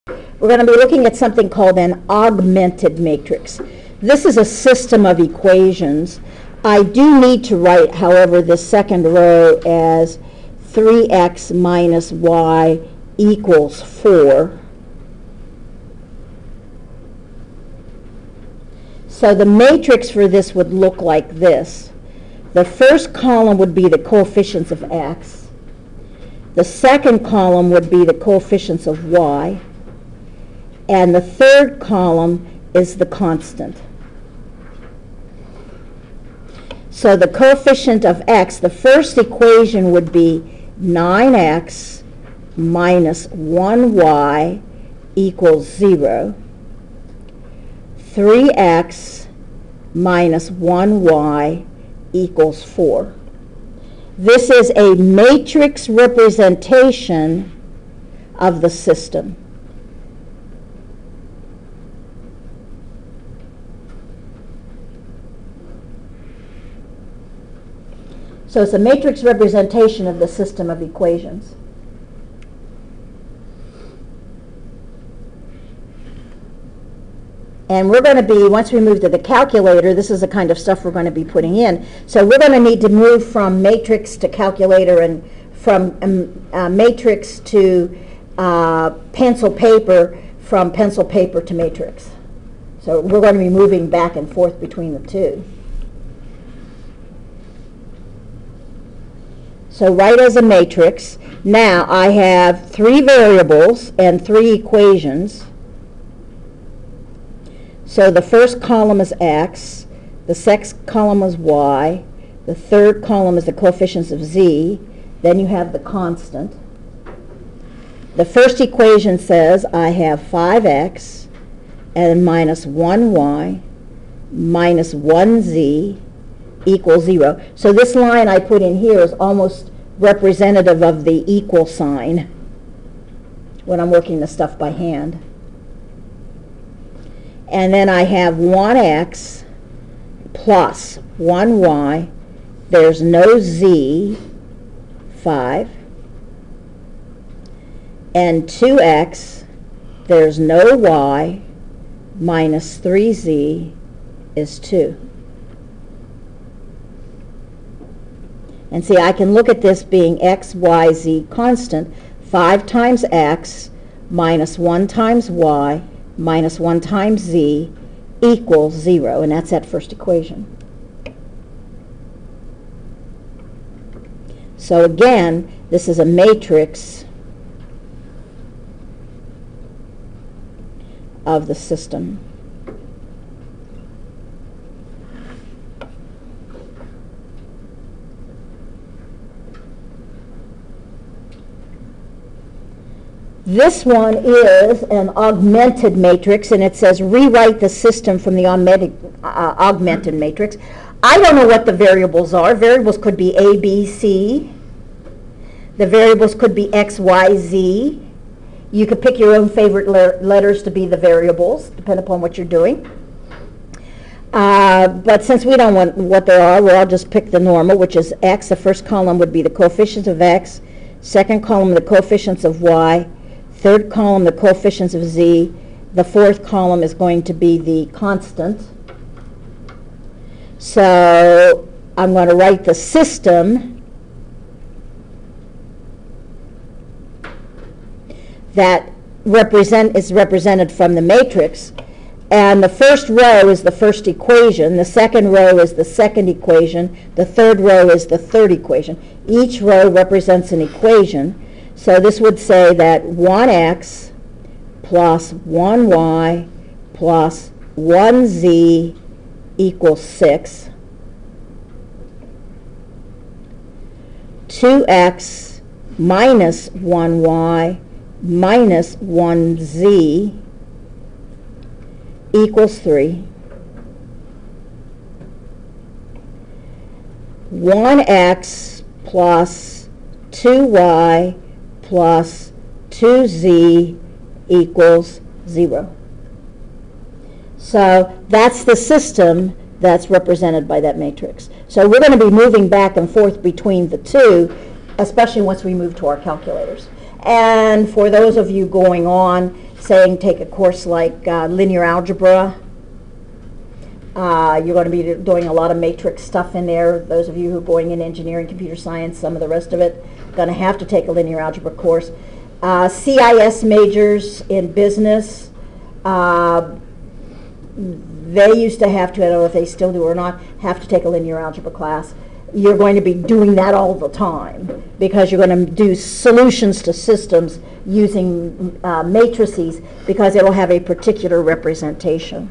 We're going to be looking at something called an augmented matrix. This is a system of equations. I do need to write, however, this second row as 3x minus y equals 4. So the matrix for this would look like this. The first column would be the coefficients of x. The second column would be the coefficients of y. And the third column is the constant. So the coefficient of x, the first equation would be 9x minus 1y equals 0. 3x minus 1y equals 4. This is a matrix representation of the system. So it's a matrix representation of the system of equations. And we're going to be, once we move to the calculator, this is the kind of stuff we're going to be putting in. So we're going to need to move from matrix to calculator and from matrix to pencil paper, from pencil paper to matrix. So we're going to be moving back and forth between the two. So write as a matrix. Now I have 3 variables and 3 equations. So the first column is x, the second column is y, the third column is the coefficients of z, then you have the constant. The first equation says I have 5x and minus 1y minus 1z equals 0. So this line I put in here is almost representative of the equal sign when I'm working the stuff by hand. And then I have 1x plus 1y, there's no z, 5, and 2x, there's no y, minus 3z is 2. And see, I can look at this being x, y, z constant. 5 times x minus 1 times y minus 1 times z equals 0. And that's that first equation. So again, this is a matrix of the system. This one is an augmented matrix, and it says rewrite the system from the augmented matrix. I don't know what the variables are. Variables could be A, B, C. The variables could be X, Y, Z. You could pick your own favorite letters to be the variables, depending upon what you're doing. But since we don't want what they are, we'll just pick the normal, which is X. The first column would be the coefficients of X. Second column, the coefficients of Y. Third column, the coefficients of z. The fourth column is going to be the constant. So I'm going to write the system that is represented from the matrix. And the first row is the first equation. The second row is the second equation. The third row is the third equation. Each row represents an equation. So this would say that 1x plus 1y plus 1z equals 6. 2x minus 1y minus 1z equals 3. 1x plus 2y plus 2z equals 0. So that's the system that's represented by that matrix. So we're going to be moving back and forth between the two, especially once we move to our calculators. And for those of you going on, saying take a course like linear algebra. You're going to be doing a lot of matrix stuff in there. Those of you who are going in engineering, computer science, some of the rest of it, going to have to take a linear algebra course. CIS majors in business, they used to have to, I don't know if they still do or not, have to take a linear algebra class. You're going to be doing that all the time because you're going to do solutions to systems using matrices because it will have a particular representation.